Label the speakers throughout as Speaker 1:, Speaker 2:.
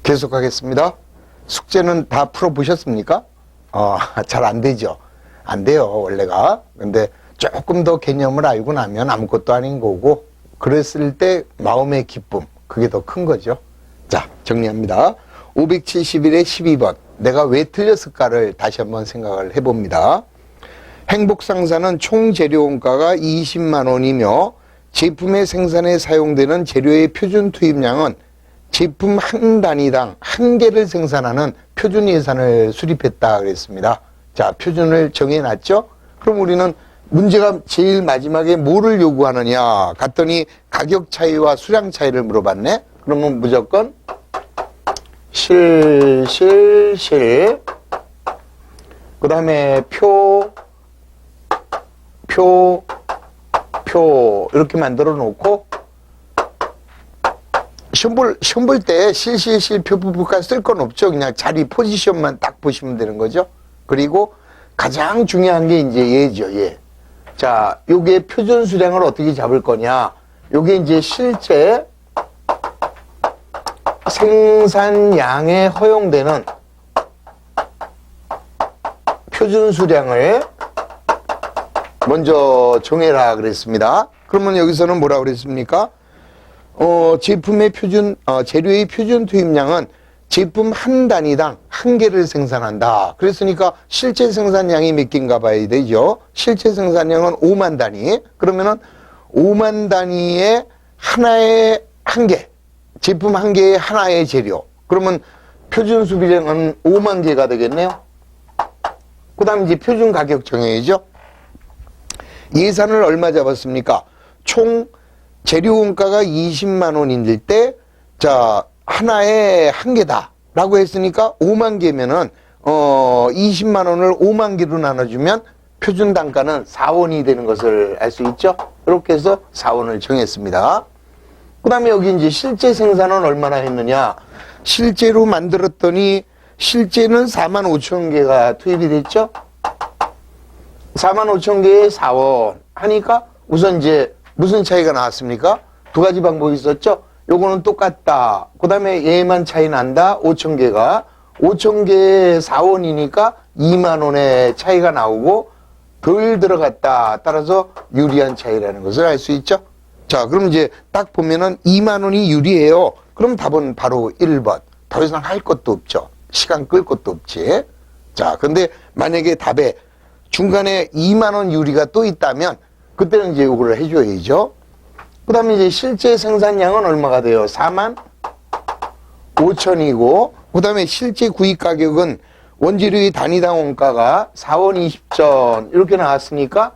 Speaker 1: 계속하겠습니다. 숙제는 다 풀어보셨습니까? 잘 안 되죠. 안 돼요, 원래가. 근데 조금 더 개념을 알고 나면 아무것도 아닌 거고, 그랬을 때 마음의 기쁨, 그게 더 큰 거죠. 자, 정리합니다. 571의 12번. 내가 왜 틀렸을까를 다시 한번 생각을 해봅니다. 행복상사는 총 재료 원가가 20만 원이며 제품의 생산에 사용되는 재료의 표준 투입량은 제품 한 단위당 한 개를 생산하는 표준 예산을 수립했다 그랬습니다. 자, 표준을 정해놨죠? 그럼 우리는 문제가 제일 마지막에 뭐를 요구하느냐 갔더니 가격 차이와 수량 차이를 물어봤네. 그러면 무조건 실 그 다음에 표 이렇게 만들어 놓고 시험 볼 때 표가 쓸 건 없죠. 그냥 자리 포지션만 딱 보시면 되는 거죠. 그리고 가장 중요한 게 이제 얘죠, 얘. 자, 요게 표준 수량을 어떻게 잡을 거냐. 요게 이제 실제 생산량에 허용되는 표준 수량을 먼저 정해라 그랬습니다. 그러면 여기서는 뭐라 그랬습니까? 제품의 재료의 표준 투입량은 제품 한 단위당 한 개를 생산한다. 그랬으니까 실제 생산량이 몇 개인가 봐야 되죠. 실제 생산량은 5만 단위. 그러면은 5만 단위에 하나에 한 개. 제품 한 개에 하나의 재료. 그러면 표준 소비량은 5만 개가 되겠네요. 그 다음 이제 표준 가격 정해야죠. 예산을 얼마 잡았습니까? 총 재료 원가가 20만 원일 때, 자, 하나에 한 개다. 라고 했으니까 5만 개면은, 20만 원을 5만 개로 나눠주면 표준 단가는 4원이 되는 것을 알 수 있죠? 이렇게 해서 4원을 정했습니다. 그 다음에 여기 이제 실제 생산은 얼마나 했느냐. 실제로 만들었더니 실제는 4만 5천 개가 투입이 됐죠? 4만 5천 개에 4원 하니까 우선 이제 무슨 차이가 나왔습니까? 두 가지 방법이 있었죠? 요거는 똑같다. 그 다음에 얘만 차이 난다. 5천 개가. 5천 개에 4원이니까 2만 원의 차이가 나오고 덜 들어갔다. 따라서 유리한 차이라는 것을 알 수 있죠? 자, 그럼 이제 딱 보면은 2만 원이 유리해요. 그럼 답은 바로 1번. 더 이상 할 것도 없죠. 시간 끌 것도 없지. 자, 근데 만약에 답에 중간에 2만 원 유리가 또 있다면 그때는 이제 요거를 해줘야죠. 그 다음에 이제 실제 생산량은 얼마가 돼요? 4만 5천이고, 그 다음에 실제 구입 가격은 원재료의 단위당 원가가 4원 20전 이렇게 나왔으니까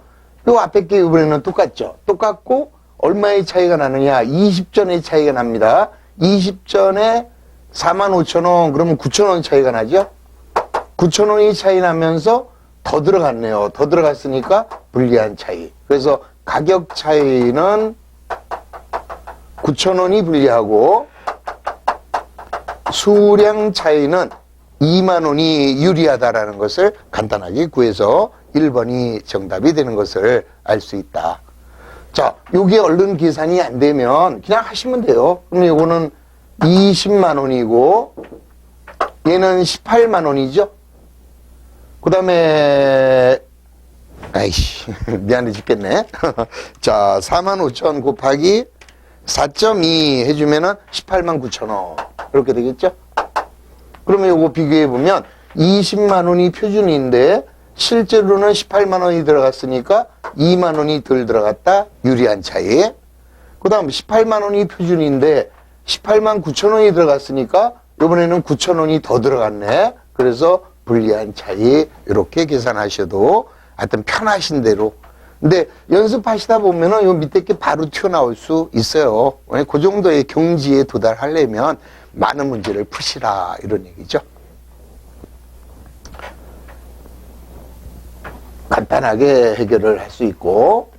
Speaker 1: 요 앞에 게 이번에는 똑같죠. 똑같고 얼마의 차이가 나느냐? 20전의 차이가 납니다. 20전에 4만 5천 원, 그러면 9천 원 차이가 나죠? 9천 원이 차이 나면서 더 들어갔네요. 더 들어갔으니까 불리한 차이. 그래서 가격 차이는 9천 원이 불리하고 수량 차이는 2만 원이 유리하다라는 것을 간단하게 구해서 1번이 정답이 되는 것을 알 수 있다. 자, 요게 얼른 계산이 안 되면 그냥 하시면 돼요. 그럼 요거는 20만 원이고 얘는 18만 원이죠. 그 다음에 아이씨 미안해 죽겠네. 자, 4만 5천 곱하기 4.2 해주면은 18만 9천 원 이렇게 되겠죠. 그러면 요거 비교해보면 20만 원이 표준인데 실제로는 18만 원이 들어갔으니까 2만 원이 덜 들어갔다. 유리한 차이. 그 다음 18만 원이 표준인데 18만 9천 원이 들어갔으니까 이번에는 9천 원이 더 들어갔네. 그래서 불리한 차이 이렇게 계산하셔도 하여튼 편하신 대로. 근데 연습하시다 보면은 요 밑에 게 바로 튀어나올 수 있어요. 그 정도의 경지에 도달하려면 많은 문제를 푸시라 이런 얘기죠. 간단하게 해결을 할 수 있고.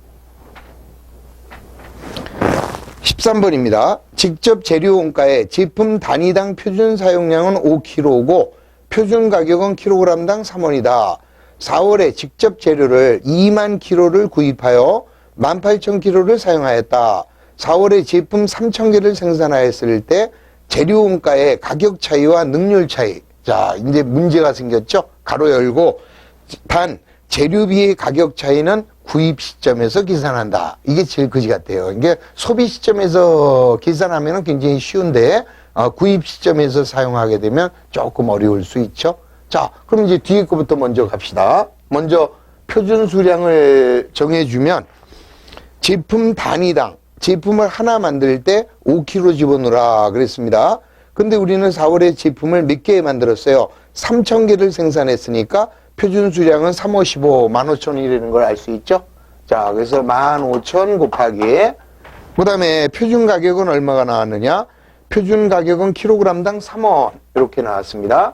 Speaker 1: 13번입니다. 직접 재료 원가에 제품 단위당 표준 사용량은 5kg고 표준 가격은 kg당 3원이다. 4월에 직접 재료를 2만 kg를 구입하여 18,000kg를 사용하였다. 4월에 제품 3,000개를 생산하였을 때 재료원가의 가격 차이와 능률 차이. 자, 이제 문제가 생겼죠? 가로 열고, 단, 재료비의 가격 차이는 구입 시점에서 계산한다. 이게 제일 그지 같아요. 이게 소비 시점에서 계산하면 굉장히 쉬운데, 구입 시점에서 사용하게 되면 조금 어려울 수 있죠. 자, 그럼 이제 뒤에 거부터 먼저 갑시다. 먼저 표준 수량을 정해주면 제품 단위당 제품을 하나 만들 때 5kg 집어넣으라 그랬습니다. 근데 우리는 4월에 제품을 몇 개 만들었어요? 3,000개를 생산했으니까 표준 수량은 3, 5, 15, 15,000원이라는 걸 알 수 있죠? 자, 그래서 15,000 곱하기 그 다음에 표준 가격은 얼마가 나왔느냐? 표준 가격은 킬로그램당 3원 이렇게 나왔습니다.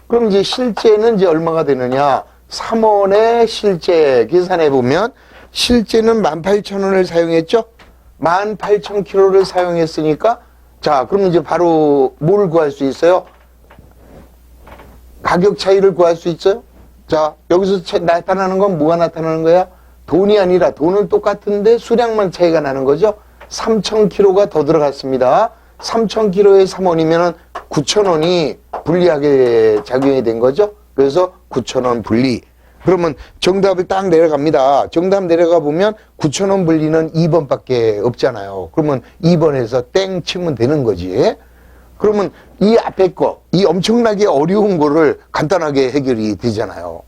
Speaker 1: 그럼 이제 실제는 이제 얼마가 되느냐? 3원의 실제 계산해 보면 실제는 18,000원을 사용했죠? 18,000kg를 사용했으니까 자, 그럼 이제 바로 뭘 구할 수 있어요? 가격 차이를 구할 수 있어요? 자, 여기서 나타나는 건 뭐가 나타나는 거야? 돈이 아니라 돈은 똑같은데 수량만 차이가 나는 거죠? 3,000kg가 더 들어갔습니다. 3,000kg에 3원이면은 9,000원이 불리하게 작용이 된 거죠? 그래서 9,000원 분리. 그러면 정답을 딱 내려갑니다. 정답 내려가 보면 9,000원 분리는 2번밖에 없잖아요. 그러면 2번에서 땡 치면 되는 거지. 그러면 이 앞에 거, 이 엄청나게 어려운 거를 간단하게 해결이 되잖아요.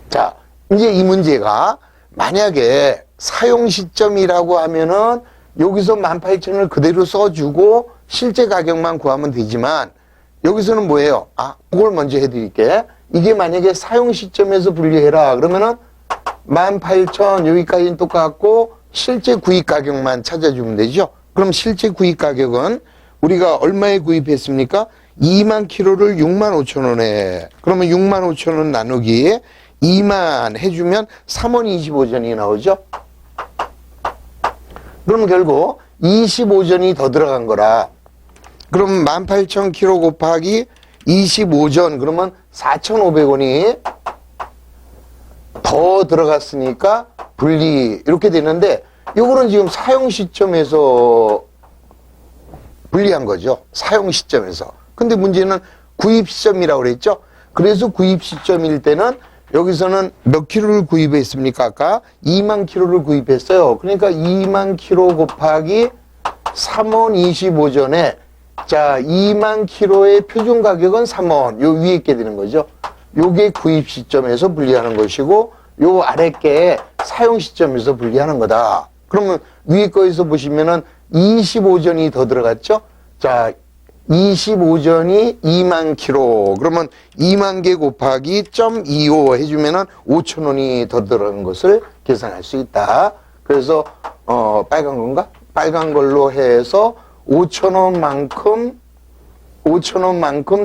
Speaker 1: 자, 이제 이 문제가 만약에 사용 시점이라고 하면은 여기서 18,000원을 그대로 써주고 실제 가격만 구하면 되지만 여기서는 뭐예요? 그걸 먼저 해드릴게. 이게 만약에 사용 시점에서 분리해라. 그러면은 18,000 여기까지는 똑같고 실제 구입 가격만 찾아주면 되죠. 그럼 실제 구입 가격은 우리가 얼마에 구입했습니까? 2만 킬로를 65,000원에. 그러면 65,000원 나누기 2만 해주면 3원 25전이 나오죠. 그러면 결국 25전이 더 들어간 거라. 그럼 18,000kg 곱하기 25전 그러면 4,500원이 더 들어갔으니까 분리 이렇게 되는데 이거는 지금 사용 시점에서 분리한 거죠. 사용 시점에서. 근데 문제는 구입 시점이라고 그랬죠. 그래서 구입 시점일 때는 여기서는 몇 킬로를 구입했습니까? 아까 2만 킬로를 구입했어요. 그러니까 2만 킬로 곱하기 3원 25전에 자, 2만 킬로의 표준 가격은 3원. 요 위에 게 되는 거죠. 요게 구입 시점에서 분리하는 것이고, 요 아래 게 사용 시점에서 분리하는 거다. 그러면 위에 거에서 보시면은 25전이 더 들어갔죠? 자, 25전이 2만 킬로. 그러면 2만 개 곱하기 0.25 해주면은 5,000원이 더 들어간 것을 계산할 수 있다. 그래서, 빨간 건가? 빨간 걸로 해서 5,000원만큼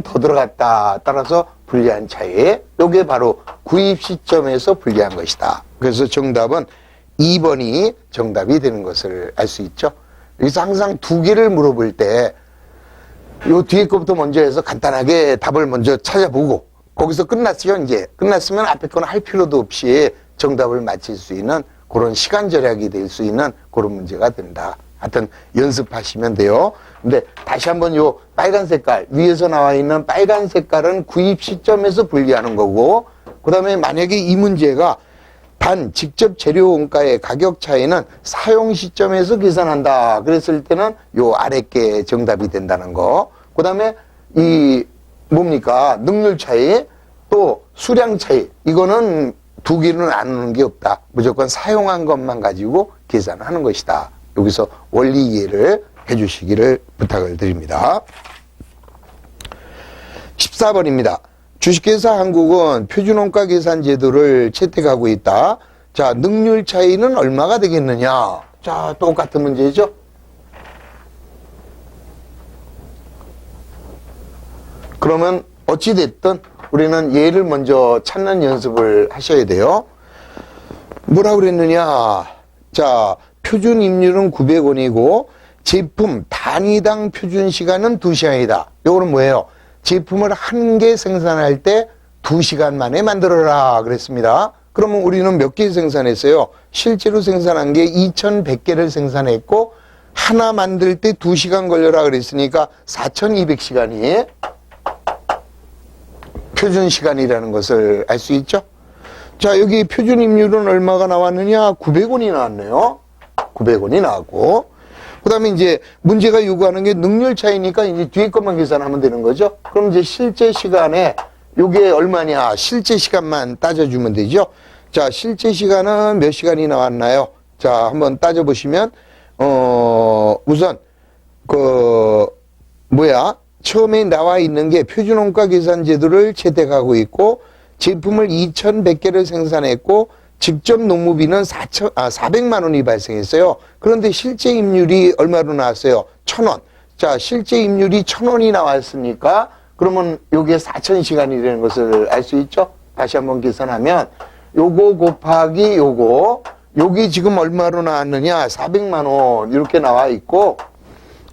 Speaker 1: 더 들어갔다. 따라서 불리한 차이. 요게 바로 구입 시점에서 불리한 것이다. 그래서 정답은 2번이 정답이 되는 것을 알 수 있죠. 여기서 항상 두 개를 물어볼 때 요 뒤에 거부터 먼저 해서 간단하게 답을 먼저 찾아보고 거기서 끝났죠. 이제 끝났으면 앞에 거는 할 필요도 없이 정답을 맞힐 수 있는 그런 시간 절약이 될 수 있는 그런 문제가 된다. 하여튼 연습하시면 돼요. 근데 다시 한번 요 빨간 색깔 위에서 나와 있는 빨간 색깔은 구입 시점에서 분리하는 거고 그 다음에 만약에 이 문제가 단 직접 재료 원가의 가격 차이는 사용 시점에서 계산한다 그랬을 때는 요 아래 게 정답이 된다는 거. 그 다음에 이 뭡니까 능률 차이 또 수량 차이 이거는 두 개는 나누는 게 없다. 무조건 사용한 것만 가지고 계산하는 것이다. 여기서 원리 이해를 해주시기를 부탁을 드립니다. 14번입니다. 주식회사 한국은 표준원가 계산 제도를 채택하고 있다. 자, 능률 차이는 얼마가 되겠느냐? 자, 똑같은 문제죠? 그러면 어찌됐든 우리는 얘를 먼저 찾는 연습을 하셔야 돼요. 뭐라고 그랬느냐? 자, 표준 임률은 900원이고 제품 단위당 표준 시간은 2시간이다. 요거는 뭐예요? 제품을 한 개 생산할 때 2시간 만에 만들어라 그랬습니다. 그러면 우리는 몇 개 생산했어요? 실제로 생산한 게 2,100개를 생산했고 하나 만들 때 2시간 걸려라 그랬으니까 4200시간이 표준 시간이라는 것을 알 수 있죠. 자, 여기 표준 임률은 얼마가 나왔느냐? 900원이 나왔네요. 900원이 나왔고, 그 다음에 이제 문제가 요구하는 게 능률 차이니까 이제 뒤에 것만 계산하면 되는 거죠. 그럼 이제 실제 시간에 요게 얼마냐? 실제 시간만 따져주면 되죠. 자, 실제 시간은 몇 시간이 나왔나요? 자, 한번 따져보시면, 우선, 처음에 나와 있는 게 표준원가 계산 제도를 채택하고 있고, 제품을 2100개를 생산했고, 직접 농무비는 400만 원이 발생했어요. 그런데 실제 임률이 얼마로 나왔어요? 1000원. 자, 실제 임률이 1000원이 나왔으니까, 그러면 요게 4000시간이라는 것을 알 수 있죠? 다시 한번 계산하면, 요거 곱하기 요거, 여기 지금 얼마로 나왔느냐? 400만 원 이렇게 나와 있고,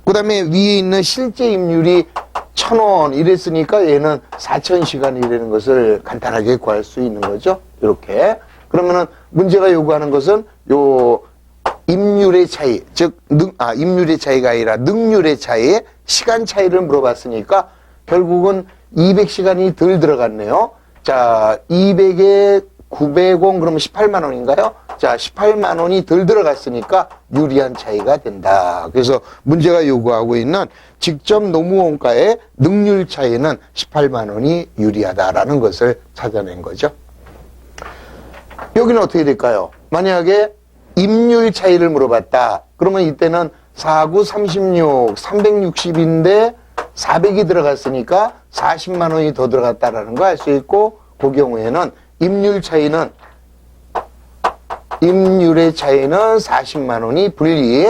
Speaker 1: 그 다음에 위에 있는 실제 임률이 1000원 이랬으니까 얘는 4000시간이라는 것을 간단하게 구할 수 있는 거죠. 이렇게. 그러면은 문제가 요구하는 것은 요 임률의 차이, 즉 임률의 차이가 아니라 능률의 차이, 시간 차이를 물어봤으니까 결국은 200시간이 덜 들어갔네요. 자, 200에 900원 그러면 18만 원인가요? 자, 18만 원이 덜 들어갔으니까 유리한 차이가 된다. 그래서 문제가 요구하고 있는 직접 노무원가의 능률 차이는 18만 원이 유리하다라는 것을 찾아낸 거죠. 여기는 어떻게 될까요? 만약에 임률 차이를 물어봤다. 그러면 이때는 4, 9, 36, 360인데 400이 들어갔으니까 40만 원이 더 들어갔다라는 거 알 수 있고, 그 경우에는 임률의 차이는 40만 원이 불리,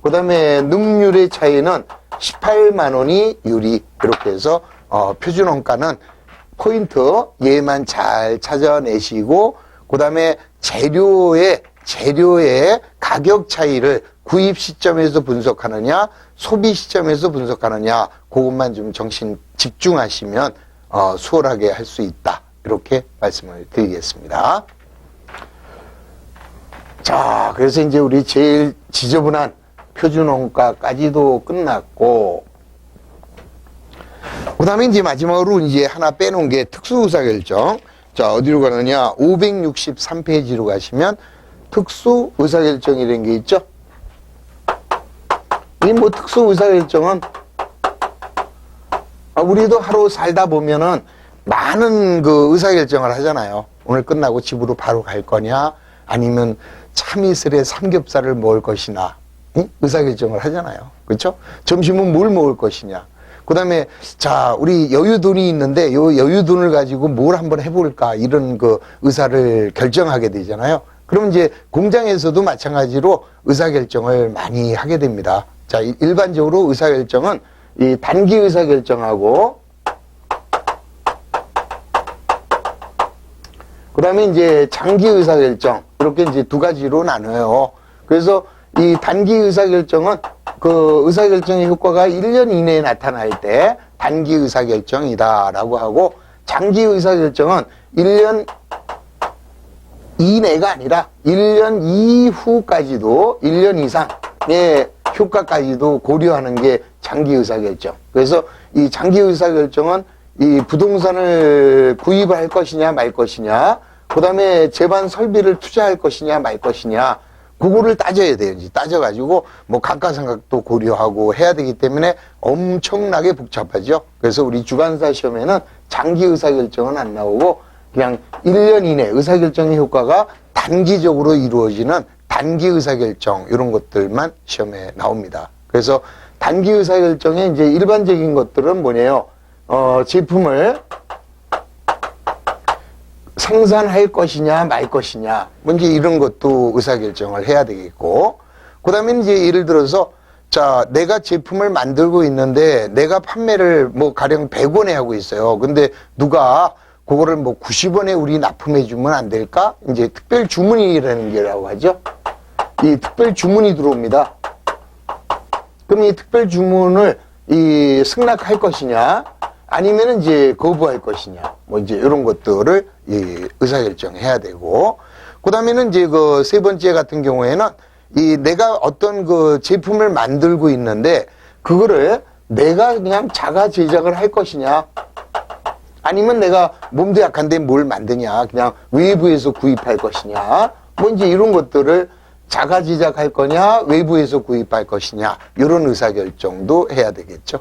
Speaker 1: 그 다음에 능률의 차이는 18만 원이 유리. 이렇게 해서 표준원가는 포인트 얘만 잘 찾아내시고, 그 다음에 재료의 가격 차이를 구입 시점에서 분석하느냐, 소비 시점에서 분석하느냐, 그것만 좀 정신 집중하시면 수월하게 할 수 있다. 이렇게 말씀을 드리겠습니다. 자, 그래서 이제 우리 제일 지저분한 표준원가까지도 끝났고, 그 다음에 이제 마지막으로 이제 하나 빼놓은 게 특수의사결정. 자, 어디로 가느냐? 563페이지로 가시면 특수의사결정이라는 게 있죠? 이 뭐 특수의사결정은 우리도 하루 살다 보면은 많은 그 의사결정을 하잖아요. 오늘 끝나고 집으로 바로 갈 거냐, 아니면 참이슬에 삼겹살을 먹을 것이나, 응? 의사결정을 하잖아요. 그렇죠? 점심은 뭘 먹을 것이냐. 그 다음에, 자, 우리 여유돈이 있는데, 요 여유돈을 가지고 뭘 한번 해볼까, 이런 그 의사를 결정하게 되잖아요. 그럼 이제 공장에서도 마찬가지로 의사결정을 많이 하게 됩니다. 자, 일반적으로 의사결정은 이 단기 의사결정하고, 그 다음에 이제 장기 의사결정, 이렇게 이제 두 가지로 나눠요. 그래서 이 단기 의사결정은 그 의사결정의 효과가 1년 이내에 나타날 때 단기 의사결정이다라고 하고, 장기 의사결정은 1년 이내가 아니라 1년 이후까지도 1년 이상의 효과까지도 고려하는 게 장기 의사결정. 그래서 이 장기 의사결정은 이 부동산을 구입을 할 것이냐 말 것이냐, 그 다음에 재반 설비를 투자할 것이냐 말 것이냐, 그거를 따져야 돼요. 이제 따져가지고 뭐 감가상각도 고려하고 해야 되기 때문에 엄청나게 복잡하죠. 그래서 우리 주관사 시험에는 장기 의사결정은 안 나오고 그냥 1년 이내 의사결정의 효과가 단기적으로 이루어지는 단기 의사결정, 이런 것들만 시험에 나옵니다. 그래서 단기 의사결정의 이제 일반적인 것들은 뭐냐요? 제품을 생산할 것이냐 말 것이냐, 뭔지 이런 것도 의사결정을 해야 되겠고, 그 다음에 이제 예를 들어서, 자, 내가 제품을 만들고 있는데 내가 판매를 뭐 가령 100원에 하고 있어요. 근데 누가 그거를 뭐 90원에 우리 납품해 주면 안 될까? 이제 특별 주문이라는 게라고 하죠. 이 특별 주문이 들어옵니다. 그럼 이 특별 주문을 승낙할 것이냐, 아니면 이제 거부할 것이냐, 뭐 이제 이런 것들을 의사결정해야 되고, 그 다음에는 이제 그 세 번째 같은 경우에는 내가 어떤 그 제품을 만들고 있는데 그거를 내가 그냥 자가 제작을 할 것이냐, 아니면 내가 몸도 약한데 뭘 만드냐, 그냥 외부에서 구입할 것이냐, 뭐 이제 이런 것들을 자가 제작할 거냐, 외부에서 구입할 것이냐, 이런 의사결정도 해야 되겠죠.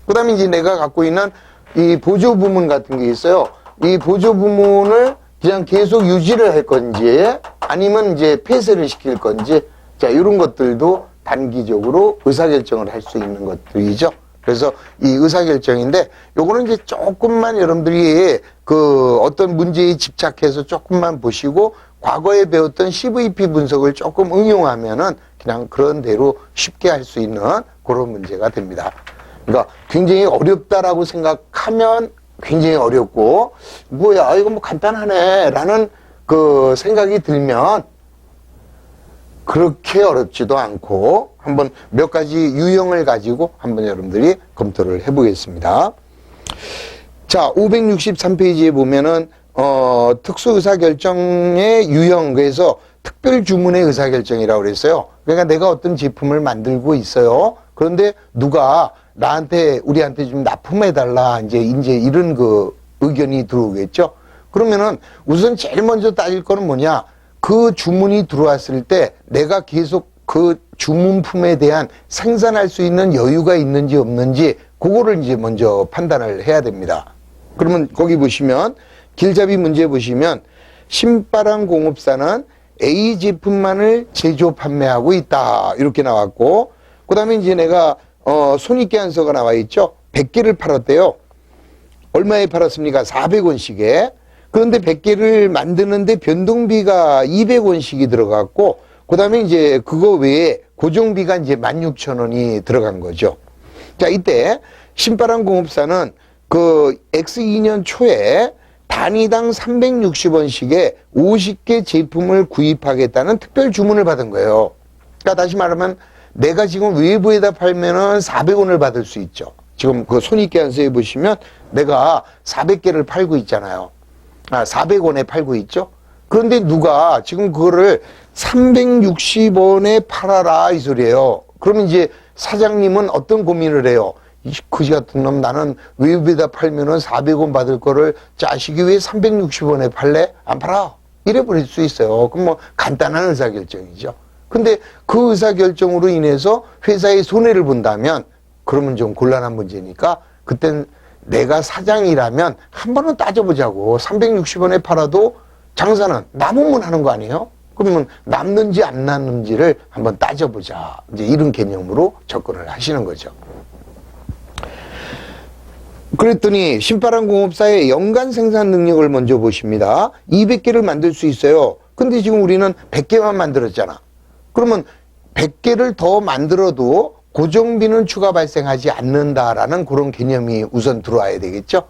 Speaker 1: 그 다음에 이제 내가 갖고 있는 이 보조 부문 같은 게 있어요. 이 보조 부문을 그냥 계속 유지를 할 건지, 아니면 이제 폐쇄를 시킬 건지, 자, 이런 것들도 단기적으로 의사결정을 할 수 있는 것들이죠. 그래서 이 의사결정인데, 요거는 이제 조금만 여러분들이 그 어떤 문제에 집착해서 조금만 보시고, 과거에 배웠던 CVP 분석을 조금 응용하면은 그냥 그런 대로 쉽게 할 수 있는 그런 문제가 됩니다. 그러니까 굉장히 어렵다라고 생각하면 굉장히 어렵고, 뭐야, 이거 뭐 간단하네, 라는 그 생각이 들면 그렇게 어렵지도 않고, 한번 몇 가지 유형을 가지고 한번 여러분들이 검토를 해보겠습니다. 자, 563페이지에 보면은, 특수의사결정의 유형, 그래서 특별주문의 의사결정이라고 그랬어요. 그러니까 내가 어떤 제품을 만들고 있어요. 그런데 누가 우리한테 좀 납품해달라, 이제 이런 그 의견이 들어오겠죠. 그러면은 우선 제일 먼저 따질 거는 뭐냐. 그 주문이 들어왔을 때 내가 계속 그 주문품에 대한 생산할 수 있는 여유가 있는지 없는지, 그거를 이제 먼저 판단을 해야 됩니다. 그러면 거기 보시면, 길잡이 문제 보시면, 신바람공업사는 A 제품만을 제조 판매하고 있다, 이렇게 나왔고, 그 다음에 이제 내가 손익계산서가 나와 있죠. 100개를 팔았대요. 얼마에 팔았습니까? 400원씩에. 그런데 100개를 만드는데 변동비가 200원씩이 들어갔고, 그 다음에 이제 그거 외에 고정비가 이제 16,000원이 들어간 거죠. 자, 이때 신바람공업사는 그 X2년 초에 단위당 360원씩에 50개 제품을 구입하겠다는 특별 주문을 받은 거예요. 그러니까 다시 말하면 내가 지금 외부에다 팔면은 400원을 받을 수 있죠. 지금 그 손익계산서에 보시면 내가 400개를 팔고 있잖아요. 400원에 팔고 있죠. 그런데 누가 지금 그거를 360원에 팔아라, 이 소리예요. 그러면 이제 사장님은 어떤 고민을 해요? 이 그지 같은 놈, 나는 외부에다 팔면은 400원 받을 거를 자식이 왜 360원에 팔래? 안 팔아. 이래 버릴 수 있어요. 그럼 뭐 간단한 의사결정이죠. 근데 그 의사결정으로 인해서 회사에 손해를 본다면 그러면 좀 곤란한 문제니까, 그땐 내가 사장이라면 한 번은 따져보자고. 360원에 팔아도 장사는 남으면 하는 거 아니에요? 그러면 남는지 안 남는지를 한번 따져보자, 이제 이런 개념으로 접근을 하시는 거죠. 그랬더니 신바람공업사의 연간 생산 능력을 먼저 보십니다. 200개를 만들 수 있어요. 근데 지금 우리는 100개만 만들었잖아. 그러면 100개를 더 만들어도 고정비는 추가 발생하지 않는다라는 그런 개념이 우선 들어와야 되겠죠.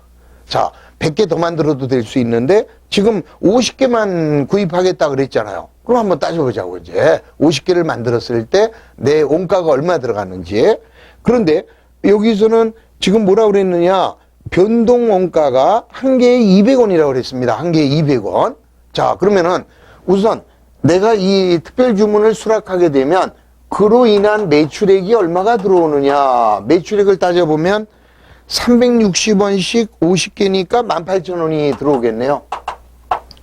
Speaker 1: 자, 100개 더 만들어도 될 수 있는데 지금 50개만 구입하겠다 그랬잖아요. 그럼 한번 따져보자고. 이제 50개를 만들었을 때 내 원가가 얼마 들어가는지. 그런데 여기서는 지금 뭐라고 그랬느냐, 변동 원가가 한 개에 200원이라고 그랬습니다. 한 개에 200원. 자, 그러면은 우선 내가 이 특별 주문을 수락하게 되면 그로 인한 매출액이 얼마가 들어오느냐. 매출액을 따져보면 360원씩 50개니까 18,000원이 들어오겠네요.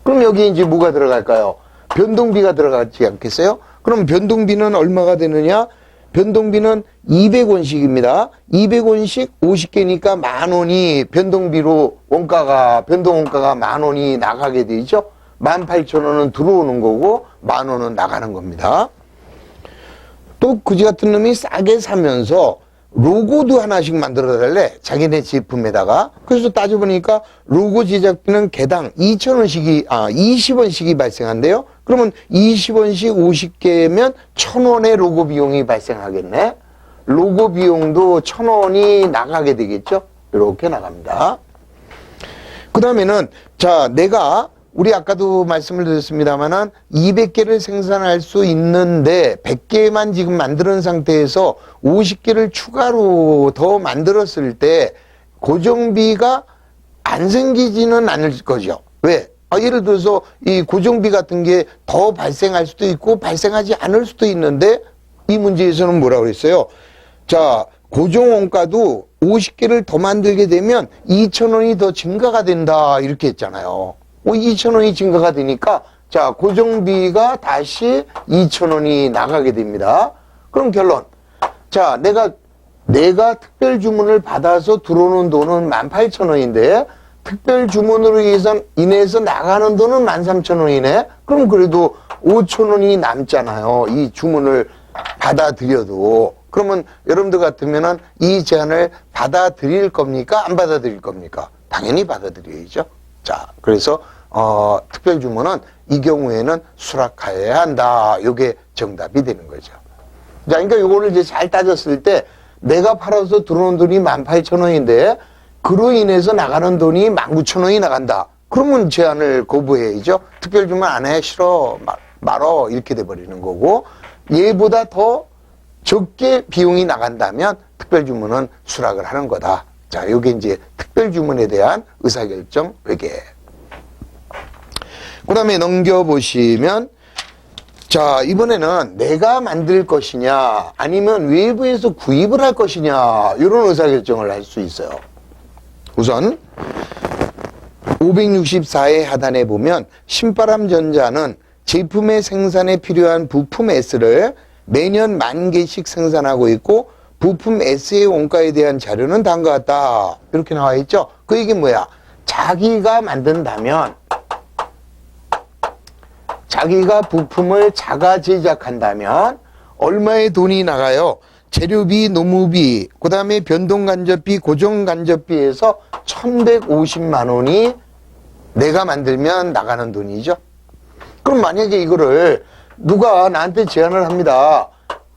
Speaker 1: 그럼 여기 이제 뭐가 들어갈까요? 변동비가 들어가지 않겠어요? 그럼 변동비는 얼마가 되느냐? 변동비는 200원씩입니다. 200원씩 50개니까 10,000원이 변동비로 변동 원가가 10,000원이 나가게 되죠. 18,000원은 들어오는 거고 10,000원은 나가는 겁니다. 또 그지 같은 놈이 싸게 사면서 로고도 하나씩 만들어 달래, 자기네 제품에다가. 그래서 따져보니까 로고 제작비는 개당 20원씩이 발생한대요. 그러면 20원씩 50개면 1,000원의 로고 비용이 발생하겠네. 로고 비용도 1,000원이 나가게 되겠죠. 이렇게 나갑니다. 그 다음에는, 자, 우리 아까도 말씀을 드렸습니다만은 200개를 생산할 수 있는데 100개만 지금 만드는 상태에서 50개를 추가로 더 만들었을 때 고정비가 안 생기지는 않을 거죠. 왜? 예를 들어서 이 고정비 같은 게 더 발생할 수도 있고 발생하지 않을 수도 있는데 이 문제에서는 뭐라고 그랬어요? 자, 고정원가도 50개를 더 만들게 되면 2,000원이 더 증가가 된다 이렇게 했잖아요. 2,000원이 증가가 되니까 자, 고정비가 다시 2,000원이 나가게 됩니다. 그럼 결론. 자, 내가 특별 주문을 받아서 들어오는 돈은 18,000원인데 특별 주문으로 인해서 나가는 돈은 13,000원이네. 그럼 그래도 5,000원이 남잖아요. 이 주문을 받아들여도. 그러면 여러분들 같으면은 이 제안을 받아들일 겁니까? 안 받아들일 겁니까? 당연히 받아들여야죠. 자, 그래서 특별 주문은 이 경우에는 수락하여야 한다. 요게 정답이 되는 거죠. 자, 그러니까 요거를 이제 잘 따졌을 때 내가 팔아서 들어오는 돈이 18,000원인데 그로 인해서 나가는 돈이 19,000원이 나간다. 그러면 제안을 거부해야죠. 특별 주문 안 해. 싫어. 말어. 이렇게 돼버리는 거고 얘보다 더 적게 비용이 나간다면 특별 주문은 수락을 하는 거다. 자, 요게 이제 특별 주문에 대한 의사결정 회계. 그 다음에 넘겨보시면 자, 이번에는 내가 만들 것이냐 아니면 외부에서 구입을 할 것이냐 이런 의사결정을 할 수 있어요. 우선 564의 하단에 보면 신바람전자는 제품의 생산에 필요한 부품 S를 매년 10,000개씩 생산하고 있고 부품 S의 원가에 대한 자료는 다음과 같다. 이렇게 나와 있죠. 그 얘기는 뭐야? 자기가 만든다면 자기가 부품을 자가 제작한다면 얼마의 돈이 나가요? 재료비, 노무비, 그 다음에 변동간접비, 고정간접비에서 1,150만 원이 내가 만들면 나가는 돈이죠. 그럼 만약에 이거를 누가 나한테 제안을 합니다.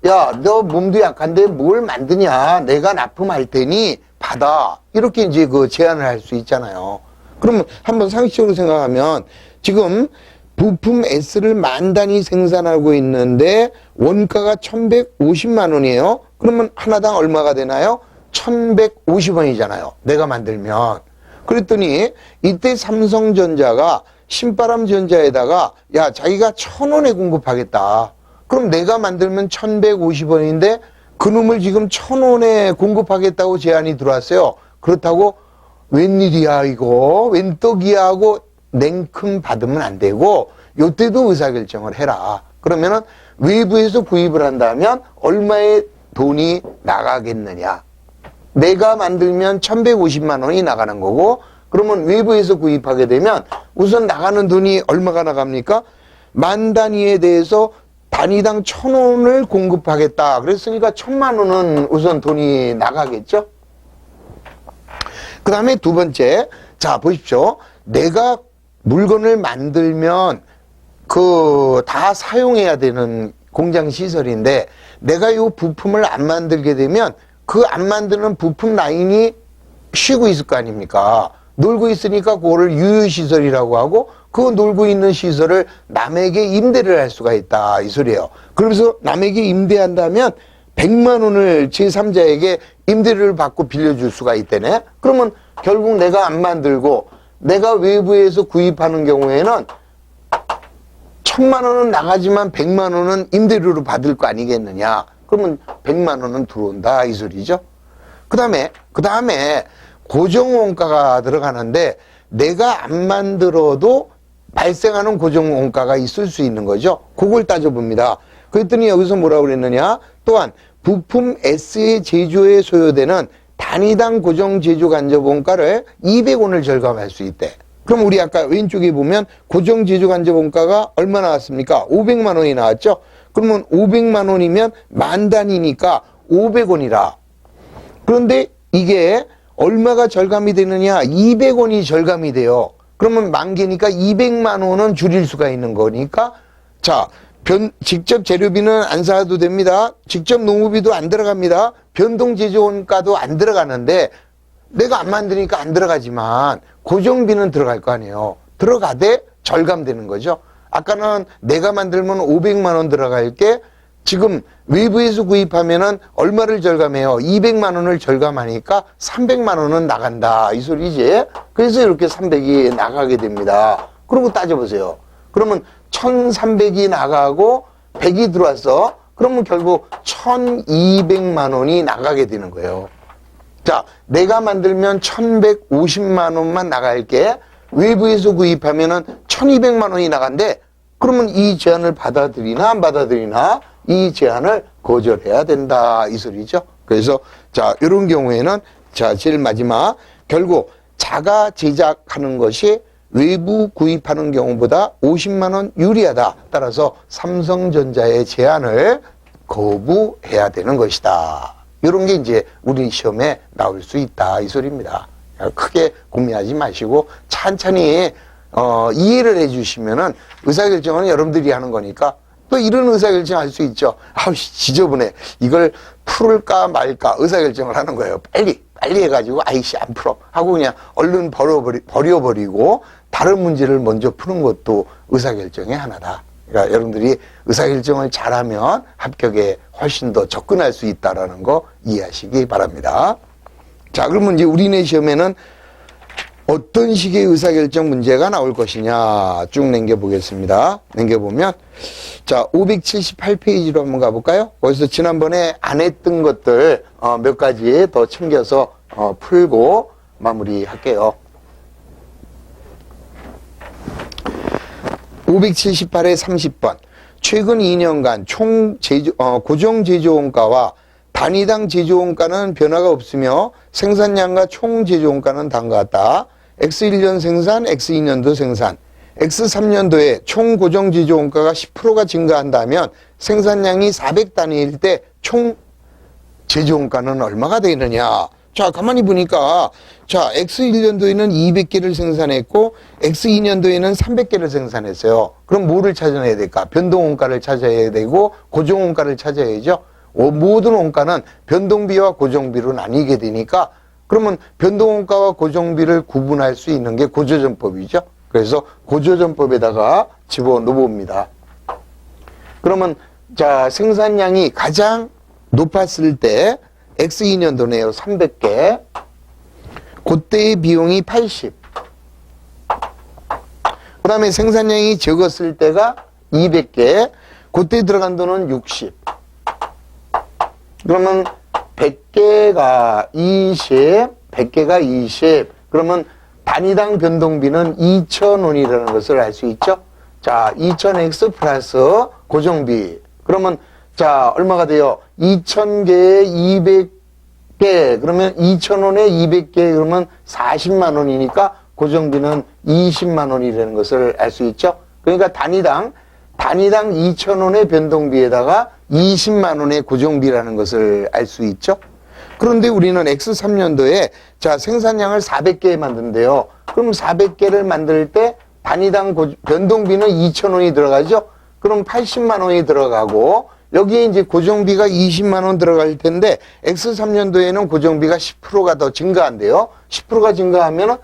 Speaker 1: 야, 너 몸도 약한데 뭘 만드냐? 내가 납품할 테니 받아. 이렇게 이제 그 제안을 할 수 있잖아요. 그러면 한번 상식적으로 생각하면 지금 부품 S를 10,000단위 생산하고 있는데 원가가 1,150만 원이에요. 그러면 하나당 얼마가 되나요? 1,150원이잖아요. 내가 만들면. 그랬더니 이때 삼성전자가 신바람전자에다가 야, 자기가 1,000원에 공급하겠다. 그럼 내가 만들면 1,150원인데 그놈을 지금 1,000원에 공급하겠다고 제안이 들어왔어요. 그렇다고 웬일이야 이거 웬 떡이야 하고 냉큼 받으면 안 되고 요때도 의사결정을 해라. 그러면은 외부에서 구입을 한다면 얼마의 돈이 나가겠느냐. 내가 만들면 1,150만 원이 나가는 거고 그러면 외부에서 구입하게 되면 우선 나가는 돈이 얼마가 나갑니까? 10,000단위에 대해서 단위당 1,000원을 공급하겠다. 그랬으니까 1,000만 원은 우선 돈이 나가겠죠? 그 다음에 두 번째. 자, 보십시오. 내가 물건을 만들면 다 사용해야 되는 공장 시설인데 내가 이 부품을 안 만들게 되면 그 안 만드는 부품 라인이 쉬고 있을 거 아닙니까? 놀고 있으니까 그거를 유효시설이라고 하고 그 놀고 있는 시설을 남에게 임대를 할 수가 있다 이 소리예요. 그러면서 남에게 임대한다면 100만 원을 제3자에게 임대료를 받고 빌려줄 수가 있다네. 그러면 결국 내가 안 만들고 내가 외부에서 구입하는 경우에는 1,000만 원은 나가지만 100만 원은 임대료로 받을 거 아니겠느냐. 그러면 100만 원은 들어온다 이 소리죠. 그 다음에 고정원가가 들어가는데 내가 안 만들어도 발생하는 고정원가가 있을 수 있는 거죠. 그걸 따져봅니다. 그랬더니 여기서 뭐라고 그랬느냐. 또한 부품 S의 제조에 소요되는 단위당 고정 제조 간접 원가를 200원을 절감할 수 있대. 그럼 우리 아까 왼쪽에 보면 고정 제조 간접 원가가 얼마 나왔습니까? 500만 원이 나왔죠. 그러면 500만 원이면 10,000단위니까 500원이라. 그런데 이게 얼마가 절감이 되느냐? 200원이 절감이 돼요. 그러면 10,000개니까 200만 원은 줄일 수가 있는 거니까 자, 직접 재료비는 안 사도 됩니다. 직접 노무비도 안 들어갑니다. 변동 제조원가도 안 들어가는데 내가 안 만드니까 안 들어가지만 고정비는 들어갈 거 아니에요. 들어가되 절감되는 거죠. 아까는 내가 만들면 500만 원 들어갈 게 지금 외부에서 구입하면은 얼마를 절감해요? 200만 원을 절감하니까 300만 원은 나간다 이 소리지. 그래서 이렇게 300이 나가게 됩니다. 그런 거 따져보세요. 그러면 1,300이 나가고 100이 들어왔어. 그러면 결국 1,200만 원이 나가게 되는 거예요. 자, 내가 만들면 1,150만 원만 나갈게. 외부에서 구입하면은 1,200만 원이 나간대. 그러면 이 제안을 받아들이나 안 받아들이나 이 제안을 거절해야 된다 이 소리죠. 그래서 자, 이런 경우에는 자, 제일 마지막 결국 자가 제작하는 것이 외부 구입하는 경우보다 50만 원 유리하다. 따라서 삼성전자의 제안을 거부해야 되는 것이다. 이런 게 이제 우리 시험에 나올 수 있다 이 소리입니다. 크게 고민하지 마시고 천천히 이해를 해주시면은 의사결정은 여러분들이 하는 거니까 또 이런 의사결정 할 수 있죠. 아우 지저분해. 이걸 풀을까 말까 의사결정을 하는 거예요. 빨리 해가지고 아이씨 안 풀어 하고 그냥 얼른 버려버리고 다른 문제를 먼저 푸는 것도 의사결정의 하나다. 그러니까 여러분들이 의사결정을 잘하면 합격에 훨씬 더 접근할 수 있다는 거 이해하시기 바랍니다. 자, 그러면 이제 우리네 시험에는 어떤 식의 의사결정 문제가 나올 것이냐 쭉 남겨보겠습니다. 남겨보면 자, 578페이지로 한번 가볼까요? 거기서 지난번에 안 했던 것들 몇 가지 더 챙겨서 풀고 마무리할게요. 578에 30번 최근 2년간 고정 제조원가와 단위당 제조원가는 변화가 없으며 생산량과 총 제조원가는 같다. X1년 생산, X2년도 생산, X3년도에 총 고정 제조원가가 10%가 증가한다면 생산량이 400단위일 때 총 제조원가는 얼마가 되느냐. 자, 가만히 보니까 자, X1년도에는 200개를 생산했고 X2년도에는 300개를 생산했어요. 그럼 뭐를 찾아내야 될까? 변동원가를 찾아야 되고 고정원가를 찾아야죠. 모든 원가는 변동비와 고정비로 나뉘게 되니까 그러면 변동원가와 고정비를 구분할 수 있는 게 고조전법이죠. 그래서 고조전법에다가 집어넣어봅니다. 그러면 자, 생산량이 가장 높았을 때 X2년도네요. 300개. 그때의 비용이 80. 그 다음에 생산량이 적었을 때가 200개. 그때 들어간 돈은 60. 그러면 100개가 20, 100개가 20. 그러면 단위당 변동비는 2,000원이라는 것을 알 수 있죠. 자, 2,000X 플러스 고정비. 그러면 자, 얼마가 돼요? 2,000개에 200개. 그러면 2,000원에 200개. 그러면 40만 원이니까 고정비는 20만 원이라는 것을 알 수 있죠. 그러니까 단위당 2,000원의 변동비에다가 20만 원의 고정비라는 것을 알 수 있죠. 그런데 우리는 X3년도에 자, 생산량을 400개 만든대요. 그럼 400개를 만들 때 단위당 변동비는 2,000원이 들어가죠. 그럼 80만 원이 들어가고 여기에 이제 고정비가 20만 원 들어갈 텐데 X3년도에는 고정비가 10%가 더 증가한대요. 10%가 증가하면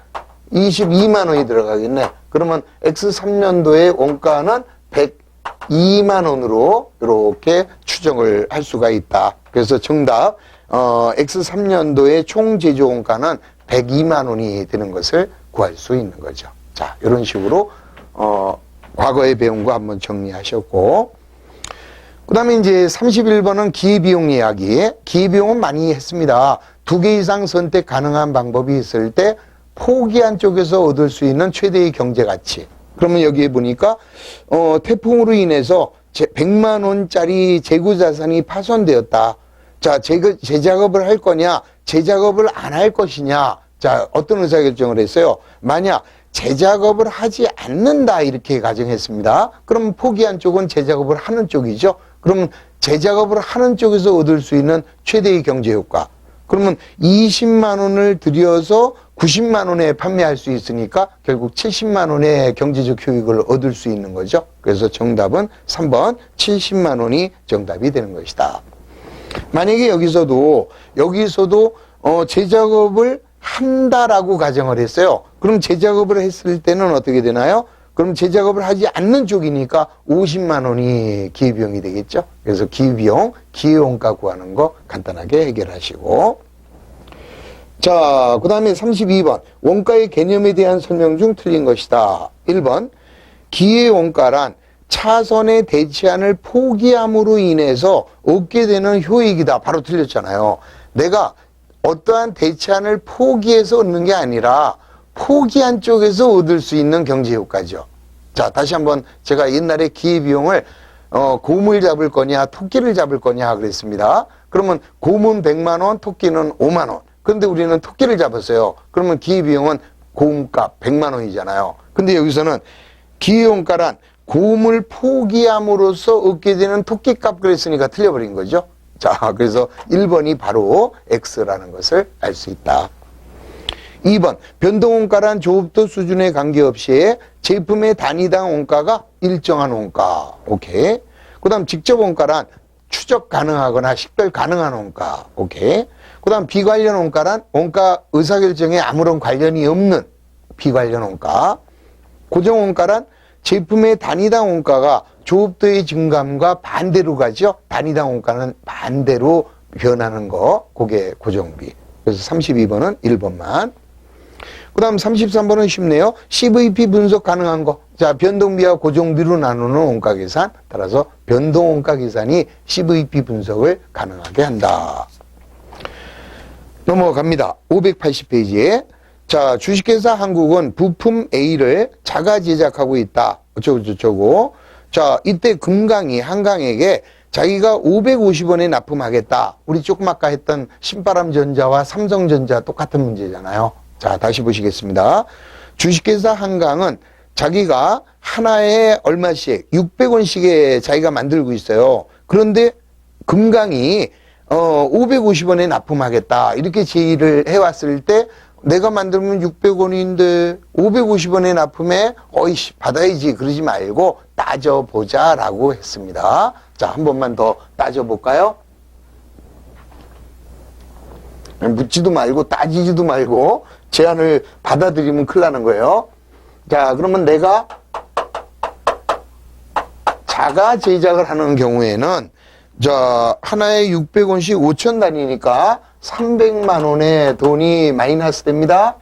Speaker 1: 22만 원이 들어가겠네. 그러면 X3년도의 원가는 102만 원으로 이렇게 추정을 할 수가 있다. 그래서 정답 X3년도의 총 제조 원가는 102만 원이 되는 것을 구할 수 있는 거죠. 자, 이런 식으로 과거에 배운 거 한번 정리하셨고 그 다음에 이제 31번은 기회비용 이야기. 기회비용은 많이 했습니다. 2개 이상 선택 가능한 방법이 있을 때 포기한 쪽에서 얻을 수 있는 최대의 경제가치. 그러면 여기에 보니까 태풍으로 인해서 100만 원짜리 재고자산이 파손되었다. 자, 재작업을 할 거냐 재작업을 안 할 것이냐. 자, 어떤 의사결정을 했어요? 만약 재작업을 하지 않는다 이렇게 가정했습니다. 그럼 포기한 쪽은 재작업을 하는 쪽이죠. 그러면 재작업을 하는 쪽에서 얻을 수 있는 최대의 경제효과. 그러면 20만 원을 들여서 90만 원에 판매할 수 있으니까 결국 70만 원의 경제적 효익을 얻을 수 있는 거죠. 그래서 정답은 3번 70만 원이 정답이 되는 것이다. 만약에 여기서도 재작업을 한다라고 가정을 했어요. 그럼 재작업을 했을 때는 어떻게 되나요? 그럼 재작업을 하지 않는 쪽이니까 50만 원이 기회비용이 되겠죠. 그래서 기회비용, 기회원가 구하는 거 간단하게 해결하시고 자, 그 다음에 32번. 원가의 개념에 대한 설명 중 틀린 것이다. 1번. 기회 원가란 차선의 대치안을 포기함으로 인해서 얻게 되는 효익이다. 바로 틀렸잖아요. 내가 어떠한 대치안을 포기해서 얻는 게 아니라 포기한 쪽에서 얻을 수 있는 경제효과죠. 자, 다시 한번 제가 옛날에 기회비용을 곰을 잡을 거냐 토끼를 잡을 거냐 그랬습니다. 그러면 곰은 100만 원, 토끼는 5만 원. 근데 우리는 토끼를 잡았어요. 그러면 기회비용은 곰값 100만 원이잖아요. 근데 여기서는 기회원가란 곰을 포기함으로써 얻게 되는 토끼값 그랬으니까 틀려버린 거죠. 자, 그래서 1번이 바로 X라는 것을 알 수 있다. 2번, 변동원가란 조업도 수준에 관계없이 제품의 단위당 원가가 일정한 원가. 오케이. 그 다음 직접원가란 추적 가능하거나 식별 가능한 원가. 오케이. 그 다음 비관련 원가란 원가 의사결정에 아무런 관련이 없는 비관련 원가. 고정원가란 제품의 단위당 원가가 조업도의 증감과 반대로 가죠. 단위당 원가는 반대로 변하는 거. 그게 고정비. 그래서 32번은 1번만. 그 다음 33번은 쉽네요. CVP 분석 가능한 거. 자, 변동비와 고정비로 나누는 원가 계산. 따라서 변동 원가 계산이 CVP 분석을 가능하게 한다. 넘어갑니다. 580페이지에. 자, 주식회사 한국은 부품 A를 자가 제작하고 있다. 어쩌고저쩌고. 자, 이때 금강이 한강에게 자기가 550원에 납품하겠다. 우리 조금 아까 했던 신바람전자와 삼성전자 똑같은 문제잖아요. 자, 다시 보시겠습니다. 주식회사 한강은 자기가 하나에 얼마씩 600원씩에 자기가 만들고 있어요. 그런데 금강이 550원에 납품하겠다. 이렇게 제의를 해왔을 때 내가 만들면 600원인데 550원에 납품해? 어이씨 받아야지. 그러지 말고 따져보자 라고 했습니다. 자, 한 번만 더 따져볼까요? 묻지도 말고 따지지도 말고 제안을 받아들이면 큰일 나는 거예요. 자, 그러면 내가 자가 제작을 하는 경우에는 자, 하나에 600원씩 5천 단위니까 300만 원의 돈이 마이너스 됩니다.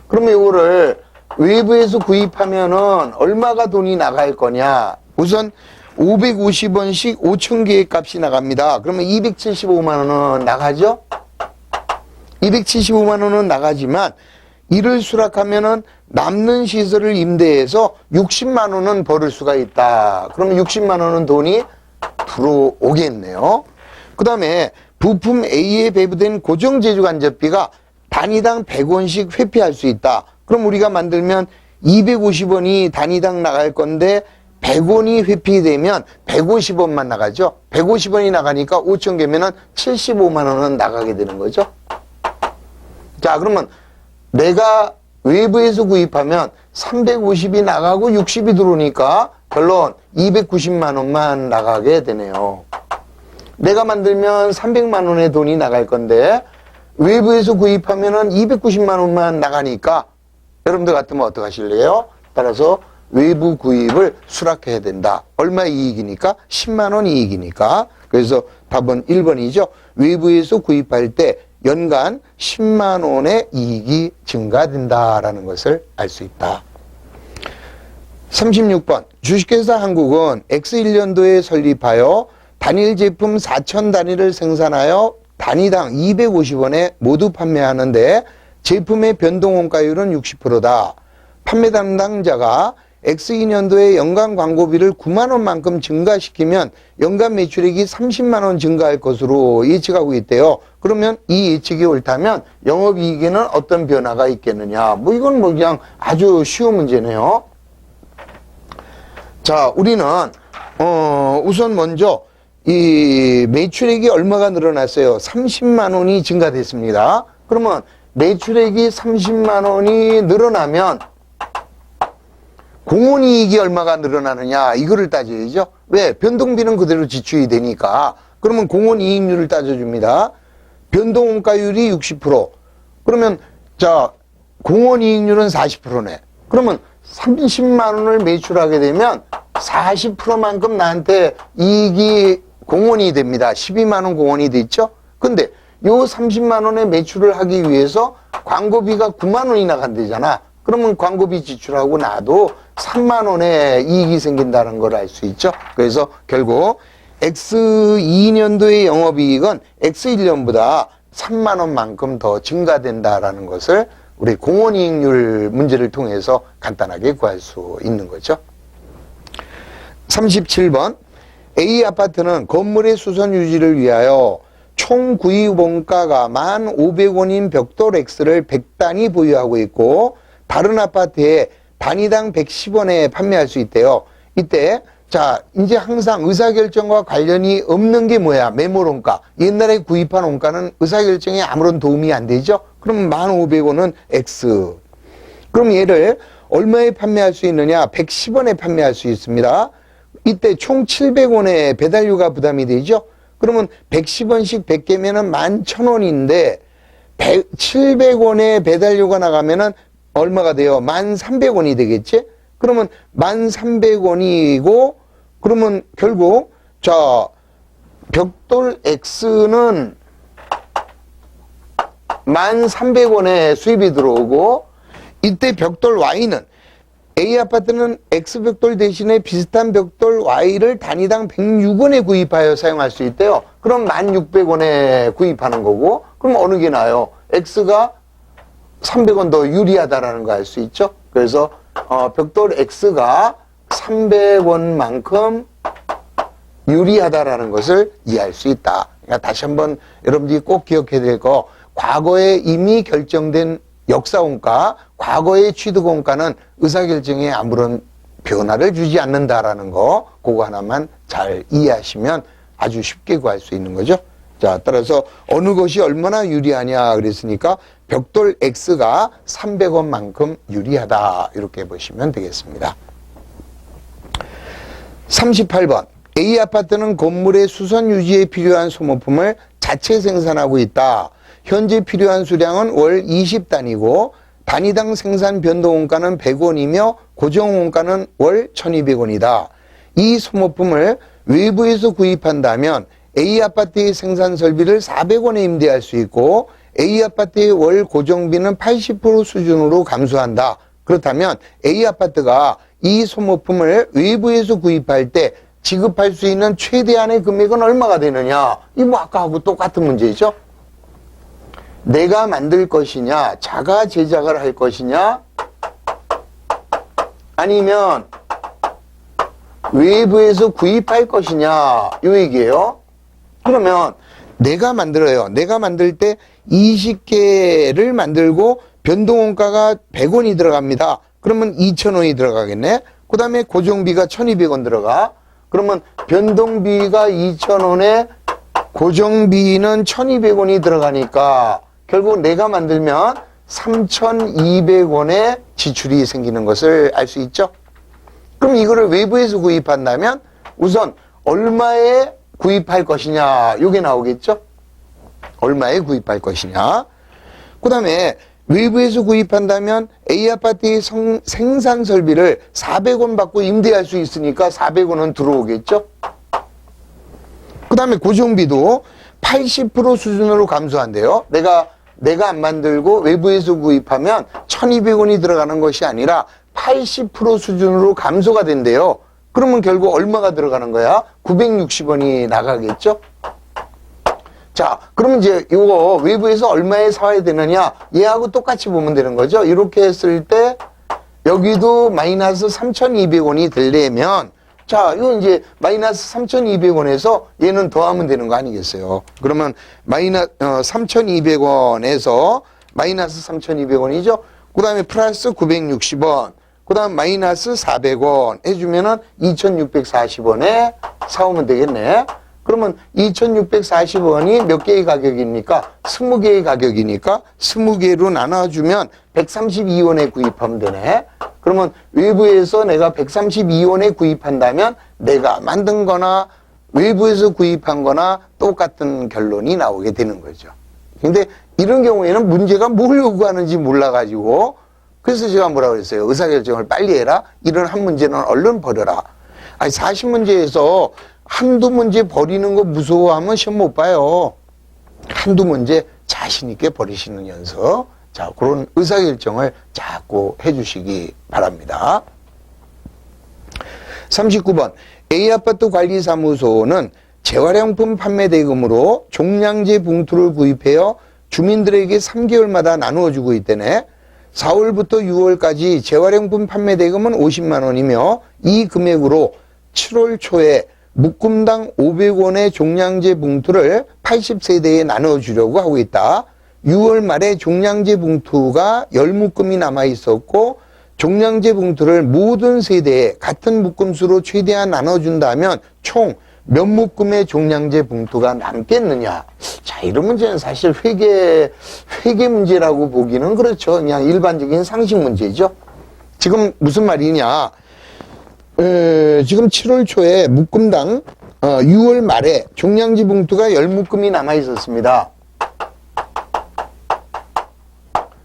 Speaker 1: 그러면 이거를 외부에서 구입하면은 얼마가 돈이 나갈 거냐? 우선 550원씩 5천 개의 값이 나갑니다. 그러면 275만 원은 나가죠? 275만 원은 나가지만 이를 수락하면은 남는 시설을 임대해서 60만 원은 벌을 수가 있다. 그러면 60만 원은 돈이 들어오겠네요. 그 다음에 부품 A에 배부된 고정 제조 간접비가 단위당 100원씩 회피할 수 있다. 그럼 우리가 만들면 250원이 단위당 나갈 건데 100원이 회피되면 150원만 나가죠. 150원이 나가니까 5천 개면은 75만 원은 나가게 되는 거죠. 자, 그러면 내가 외부에서 구입하면 350이 나가고 60이 들어오니까 결론 290만 원만 나가게 되네요. 내가 만들면 300만 원의 돈이 나갈 건데 외부에서 구입하면은 290만 원만 나가니까 여러분들 같으면 어떻게 하실래요? 따라서 외부 구입을 수락해야 된다. 얼마 이익이니까? 10만 원 이익이니까. 그래서 답은 1번이죠. 외부에서 구입할 때 연간 10만 원의 이익이 증가된다라는 것을 알 수 있다. 36번. 주식회사 한국은 X1년도에 설립하여 단일 제품 4천 단위를 생산하여 단위당 250원에 모두 판매하는데 제품의 변동원가율은 60%다. 판매 담당자가 X2년도에 연간 광고비를 9만 원만큼 증가시키면 연간 매출액이 30만 원 증가할 것으로 예측하고 있대요. 그러면 이 예측이 옳다면 영업이익에는 어떤 변화가 있겠느냐. 뭐 이건 뭐 그냥 아주 쉬운 문제네요. 자, 우리는 우선 먼저 이 매출액이 얼마가 늘어났어요? 30만 원이 증가됐습니다. 그러면 매출액이 30만 원이 늘어나면 공원이익이 얼마가 늘어나느냐 이거를 따져야죠. 왜? 변동비는 그대로 지출이 되니까. 그러면 공원이익률을 따져줍니다. 변동원가율이 60%. 그러면 자 공원이익률은 40%네. 그러면 30만 원을 매출하게 되면 40%만큼 나한테 이익이 공원이 됩니다. 12만 원 공원이 됐죠? 근데 요 30만 원의 매출을 하기 위해서 광고비가 9만 원이 나간대잖아. 그러면 광고비 지출하고 나도 3만 원의 이익이 생긴다는 걸 알 수 있죠. 그래서 결국 X2년도의 영업이익은 X1년보다 3만 원만큼 더 증가된다라는 것을 우리 공원이익률 문제를 통해서 간단하게 구할 수 있는 거죠. 37번 A아파트는 건물의 수선 유지를 위하여 총 구입 원가가 1,500원인 벽돌 X를 100단위 보유하고 있고 다른 아파트에 단위당 110원에 판매할 수 있대요. 이때 자 이제 항상 의사결정과 관련이 없는 게 뭐야? 매물원가. 옛날에 구입한 원가는 의사결정에 아무런 도움이 안 되죠. 그럼 1,500원은 X. 그럼 얘를 얼마에 판매할 수 있느냐? 110원에 판매할 수 있습니다. 이때 총 700원의 배달료가 부담이 되죠. 그러면 110원씩 100개면은 11,000원인데 700원의 배달료가 나가면은 얼마가 돼요? 1,300원이 되겠지? 그러면 1,300원이고 그러면 결국 자 벽돌 X는 1,300원에 수입이 들어오고 이때 벽돌 Y는 A아파트는 X벽돌 대신에 비슷한 벽돌 Y를 단위당 106원에 구입하여 사용할 수 있대요. 그럼 1,600원에 구입하는 거고 그럼 어느 게 나아요? X가 300원 더 유리하다라는 거 알 수 있죠. 그래서 벽돌 X가 300원만큼 유리하다라는 것을 이해할 수 있다. 그러니까 다시 한번 여러분들이 꼭 기억해야 될 거 과거에 이미 결정된 역사원가, 과거의 취득원가는 의사결정에 아무런 변화를 주지 않는다라는 거 그거 하나만 잘 이해하시면 아주 쉽게 구할 수 있는 거죠. 자, 따라서 어느 것이 얼마나 유리하냐 그랬으니까 벽돌 X가 300원만큼 유리하다 이렇게 보시면 되겠습니다. 38번 A아파트는 건물의 수선 유지에 필요한 소모품을 자체 생산하고 있다. 현재 필요한 수량은 월 20단이고 단위당 생산 변동원가는 100원이며 고정원가는 월 1200원이다. 이 소모품을 외부에서 구입한다면 A아파트의 생산 설비를 400원에 임대할 수 있고 A아파트의 월 고정비는 80% 수준으로 감소한다. 그렇다면 A아파트가 이 소모품을 외부에서 구입할 때 지급할 수 있는 최대한의 금액은 얼마가 되느냐? 이 뭐 아까하고 똑같은 문제죠. 내가 만들 것이냐, 자가 제작을 할 것이냐, 아니면 외부에서 구입할 것이냐, 요 얘기예요. 그러면 내가 만들어요. 내가 만들 때 20개를 만들고 변동원가가 100원이 들어갑니다. 그러면 2,000원이 들어가겠네. 그 다음에 고정비가 1,200원 들어가. 그러면 변동비가 2,000원에 고정비는 1,200원이 들어가니까 결국 내가 만들면 3,200원의 지출이 생기는 것을 알 수 있죠. 그럼 이거를 외부에서 구입한다면 우선 얼마에 구입할 것이냐 요게 나오겠죠. 얼마에 구입할 것이냐. 그 다음에 외부에서 구입한다면 A아파트의 생산 설비를 400원 받고 임대할 수 있으니까 400원은 들어오겠죠. 그 다음에 고정비도 80% 수준으로 감소한대요. 내가 안 만들고 외부에서 구입하면 1,200원이 들어가는 것이 아니라 80% 수준으로 감소가 된대요. 그러면 결국 얼마가 들어가는 거야? 960원이 나가겠죠? 자, 그러면 이제 이거 외부에서 얼마에 사야 되느냐? 얘하고 똑같이 보면 되는 거죠. 이렇게 했을 때 여기도 마이너스 3,200원이 되려면 자, 이건 이제 마이너스 3,200원에서 얘는 더하면 되는 거 아니겠어요? 그러면 3,200원에서 마이너스 3,200원이죠? 그 다음에 플러스 960원, 그 다음 마이너스 400원 해주면은 2,640원에 사오면 되겠네. 그러면 2,640원이 몇 개의 가격입니까? 20개의 가격이니까 20개로 나눠주면 132원에 구입하면 되네. 그러면 외부에서 내가 132원에 구입한다면 내가 만든 거나 외부에서 구입한 거나 똑같은 결론이 나오게 되는 거죠. 근데 이런 경우에는 문제가 뭘 요구하는지 몰라가지고 그래서 제가 뭐라고 그랬어요? 의사결정을 빨리 해라. 이런 한 문제는 얼른 버려라. 아니 40문제에서 한두 문제 버리는 거 무서워하면 시험 못 봐요. 한두 문제 자신 있게 버리시는 연습. 자, 그런 의사결정을 자꾸 해주시기 바랍니다. 39번 A아파트 관리사무소는 재활용품 판매 대금으로 종량제 봉투를 구입하여 주민들에게 3개월마다 나누어주고 있다네. 4월부터 6월까지 재활용품 판매 대금은 50만 원이며 이 금액으로 7월 초에 묶음당 500원의 종량제 봉투를 80세대에 나눠주려고 하고 있다. 6월 말에 종량제 봉투가 10묶음이 남아있었고 종량제 봉투를 모든 세대에 같은 묶음수로 최대한 나눠준다면 총 몇 묶음의 종량제 봉투가 남겠느냐. 자, 이런 문제는 사실 회계 문제라고 보기는 그렇죠. 그냥 일반적인 상식 문제죠. 지금 무슨 말이냐. 지금 7월 초에 묶음당 6월 말에 종량제 봉투가 10묶음이 남아 있었습니다.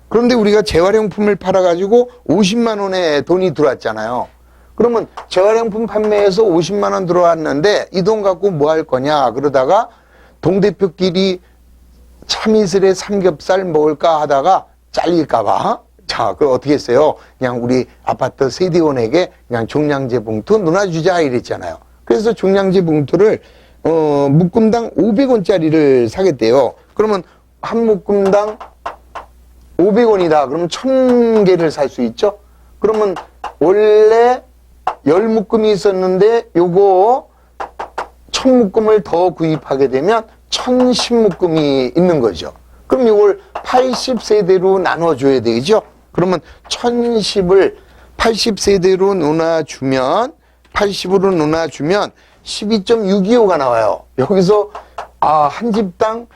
Speaker 1: 그런데 우리가 재활용품을 팔아가지고 50만 원의 돈이 들어왔잖아요. 그러면 재활용품 판매에서 50만 원 들어왔는데 이 돈 갖고 뭐 할 거냐 그러다가 동대표끼리 참이슬에 삼겹살 먹을까 하다가 잘릴까봐 자, 그걸 어떻게 했어요? 그냥 우리 아파트 세대원에게 그냥 종량제 봉투 누나주자 이랬잖아요. 그래서 종량제 봉투를 묶음당 500원짜리를 사겠대요. 그러면 한 묶음당 500원이다. 그러면 1000개를 살 수 있죠? 그러면 원래 10묶음이 있었는데 요거 1000묶음을 더 구입하게 되면 1010묶음이 있는 거죠. 그럼 이걸 80세대로 나눠줘야 되죠. 그러면 1010을 80세대로 나눠주면 80으로 나눠주면 12.625가 나와요. 여기서 한 집당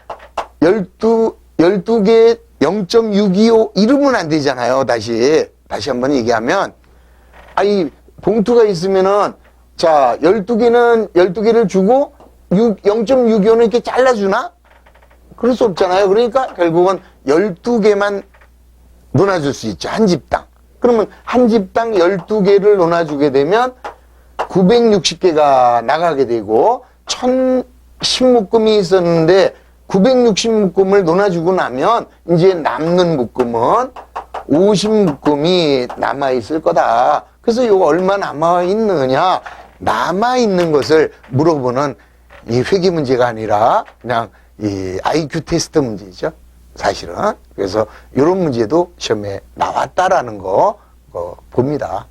Speaker 1: 12개 0.625 이러면 안 되잖아요. 다시 한번 얘기하면 이 봉투가 있으면은 자 12개를 주고 0.625는 이렇게 잘라주나? 그럴 수 없잖아요. 그러니까 결국은 12개만 논아줄 수 있죠. 한 집당. 그러면 한 집당 12개를 논아주게 되면 960개가 나가게 되고 1010묶음이 있었는데 960묶음을 논아주고 나면 이제 남는 묶음은 50묶음이 남아있을 거다. 그래서 이거 얼마 남아있느냐? 남아있는 것을 물어보는 이 회계 문제가 아니라 그냥 이 IQ 테스트 문제죠. 사실은. 그래서 이런 문제도 시험에 나왔다라는 거 봅니다.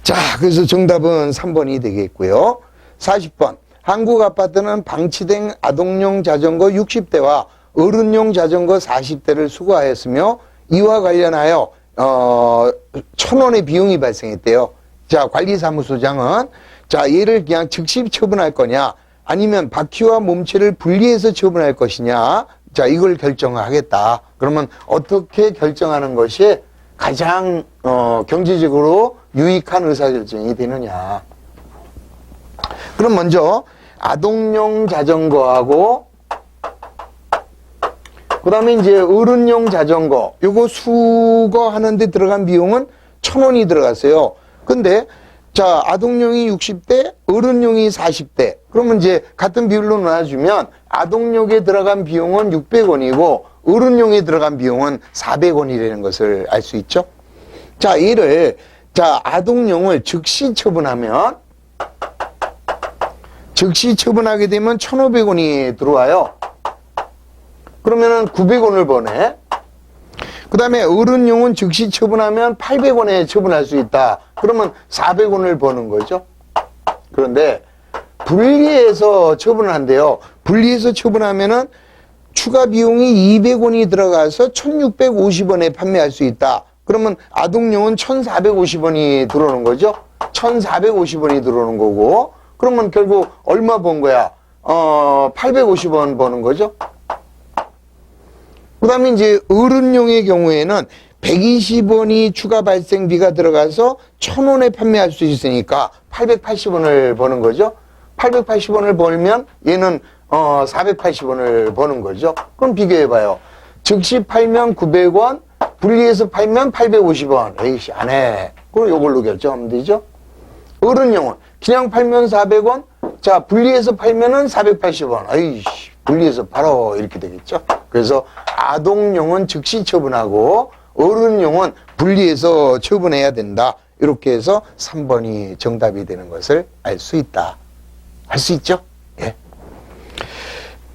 Speaker 1: 자, 그래서 정답은 3번이 되겠고요. 40번. 한국 아파트는 방치된 아동용 자전거 60대와 어른용 자전거 40대를 수거하였으며 이와 관련하여 1,000원의 비용이 발생했대요. 자, 관리사무소장은 자, 얘를 그냥 즉시 처분할 거냐 아니면 바퀴와 몸체를 분리해서 처분할 것이냐. 자, 이걸 결정하겠다. 그러면 어떻게 결정하는 것이 가장 경제적으로 유익한 의사결정이 되느냐. 그럼 먼저 아동용 자전거하고 그 다음에 이제 어른용 자전거 요거 수거하는 데 들어간 비용은 1,000원이 들어갔어요. 근데 자, 아동용이 60대, 어른용이 40대. 그러면 이제 같은 비율로 나눠주면 아동용에 들어간 비용은 600원이고 어른용에 들어간 비용은 400원이라는 것을 알 수 있죠. 자, 자, 아동용을 즉시 처분하면 즉시 처분하게 되면 1,500원이 들어와요. 그러면은 900원을 버네. 그 다음에 어른용은 즉시 처분하면 800원에 처분할 수 있다. 그러면 400원을 버는 거죠. 그런데 분리해서 처분을 한대요. 분리해서 처분하면은 추가 비용이 200원이 들어가서 1,650원에 판매할 수 있다. 그러면 아동용은 1,450원이 들어오는 거죠. 1,450원이 들어오는 거고. 그러면 결국 얼마 번 거야? 850원 버는 거죠. 그 다음에 이제 어른용의 경우에는 120원이 추가 발생비가 들어가서 1,000원에 판매할 수 있으니까 880원을 버는 거죠. 880원을 벌면 얘는 480원을 버는 거죠. 그럼 비교해봐요. 즉시 팔면 900원, 분리해서 팔면 850원. 에이씨, 안 해. 그럼 요걸로 결정하면 되죠. 어른용은 그냥 팔면 400원, 자, 분리해서 팔면은 480원. 에이씨, 분리해서 바로 이렇게 되겠죠. 그래서 아동용은 즉시 처분하고 어른용은 분리해서 처분해야 된다. 이렇게 해서 3번이 정답이 되는 것을 알 수 있다. 할 수 있죠? 예.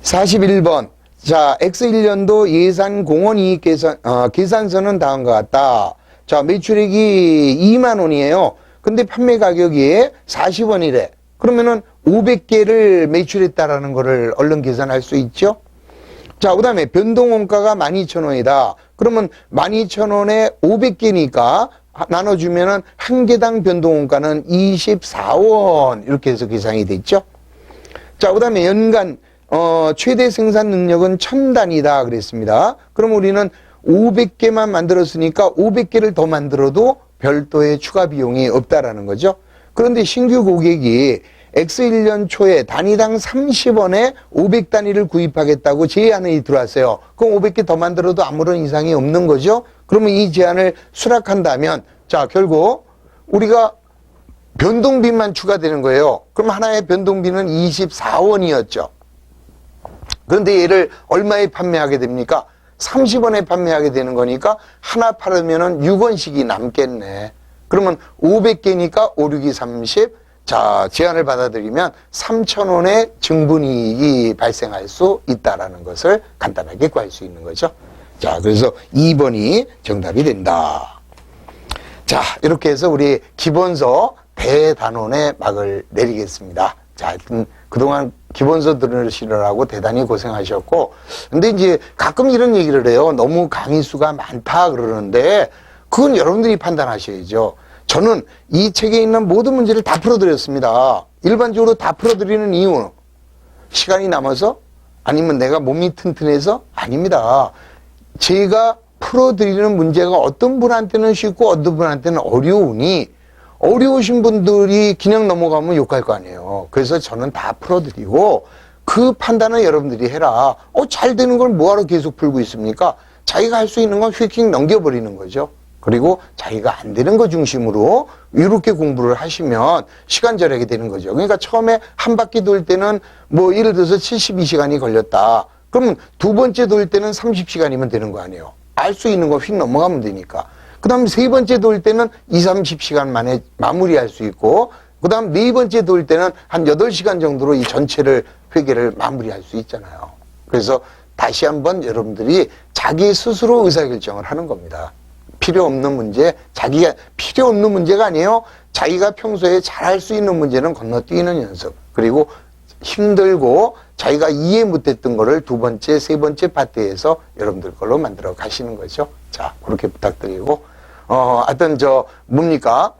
Speaker 1: 41번. 자, X1년도 예산 공원 이익 계산서는 다음과 같다. 자, 매출액이 2만 원이에요. 근데 판매 가격이 40원이래. 그러면은 500개를 매출했다라는 거를 얼른 계산할 수 있죠? 자, 그 다음에 변동원가가 12,000원이다. 그러면 12,000원에 500개니까 나눠주면은 한 개당 변동원가는 24원. 이렇게 해서 계산이 됐죠? 자, 그 다음에 연간, 최대 생산 능력은 1000단이다. 그랬습니다. 그럼 우리는 500개만 만들었으니까 500개를 더 만들어도 별도의 추가 비용이 없다라는 거죠. 그런데 신규 고객이 X1년 초에 단위당 30원에 500단위를 구입하겠다고 제안이 들어왔어요. 그럼 500개 더 만들어도 아무런 이상이 없는 거죠. 그러면 이 제안을 수락한다면 자, 결국 우리가 변동비만 추가되는 거예요. 그럼 하나의 변동비는 24원이었죠. 그런데 얘를 얼마에 판매하게 됩니까? 30원에 판매하게 되는 거니까 하나 팔으면은 6원씩이 남겠네. 그러면 500개니까 5, 6이 30. 자, 제안을 받아들이면 3,000원의 증분이익이 발생할 수 있다라는 것을 간단하게 구할 수 있는 거죠. 자, 그래서 2번이 정답이 된다. 자, 이렇게 해서 우리 기본서 대단원의 막을 내리겠습니다. 자, 하여튼 그동안 기본서 들으시느라고 대단히 고생하셨고, 근데 이제 가끔 이런 얘기를 해요. 너무 강의 수가 많다 그러는데 그건 여러분들이 판단하셔야죠. 저는 이 책에 있는 모든 문제를 다 풀어드렸습니다. 일반적으로 다 풀어드리는 이유는 시간이 남아서? 아니면 내가 몸이 튼튼해서? 아닙니다. 제가 풀어드리는 문제가 어떤 분한테는 쉽고 어떤 분한테는 어려우니 어려우신 분들이 그냥 넘어가면 욕할 거 아니에요. 그래서 저는 다 풀어드리고 그 판단은 여러분들이 해라. 잘 되는 걸 뭐하러 계속 풀고 있습니까? 자기가 할 수 있는 건 휙휙 넘겨버리는 거죠. 그리고 자기가 안 되는 거 중심으로 이렇게 공부를 하시면 시간 절약이 되는 거죠. 그러니까 처음에 한 바퀴 돌 때는 뭐 예를 들어서 72시간이 걸렸다. 그러면 두 번째 돌 때는 30시간이면 되는 거 아니에요. 알 수 있는 거 휙 넘어가면 되니까. 그 다음 세 번째 돌 때는 20-30시간 만에 마무리할 수 있고, 그 다음 네 번째 돌 때는 한 8시간 정도로 이 전체를 회계를 마무리할 수 있잖아요. 그래서 다시 한번 여러분들이 자기 스스로 의사결정을 하는 겁니다. 필요 없는 문제, 자기가 필요 없는 문제가 아니에요. 자기가 평소에 잘할 수 있는 문제는 건너뛰는 연습. 그리고 힘들고 자기가 이해 못했던 거를 두 번째, 세 번째 파트에서 여러분들 걸로 만들어 가시는 거죠. 자, 그렇게 부탁드리고, 하여튼 뭡니까?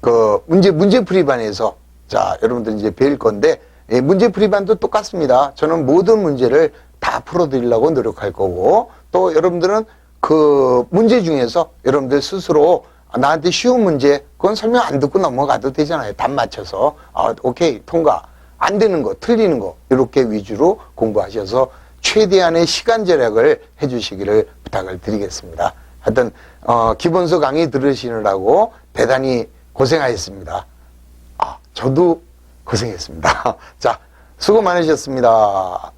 Speaker 1: 문제풀이반에서, 자, 여러분들 이제 배울 건데, 문제풀이반도 똑같습니다. 저는 모든 문제를 다 풀어드리려고 노력할 거고, 또 여러분들은 그 문제 중에서 여러분들 스스로 나한테 쉬운 문제, 그건 설명 안 듣고 넘어가도 되잖아요. 답 맞춰서. 오케이, 통과. 안 되는 거, 틀리는 거, 이렇게 위주로 공부하셔서 최대한의 시간 절약을 해주시기를 부탁을 드리겠습니다. 하여튼, 기본서 강의 들으시느라고 대단히 고생하셨습니다. 저도 고생했습니다. 자, 수고 많으셨습니다.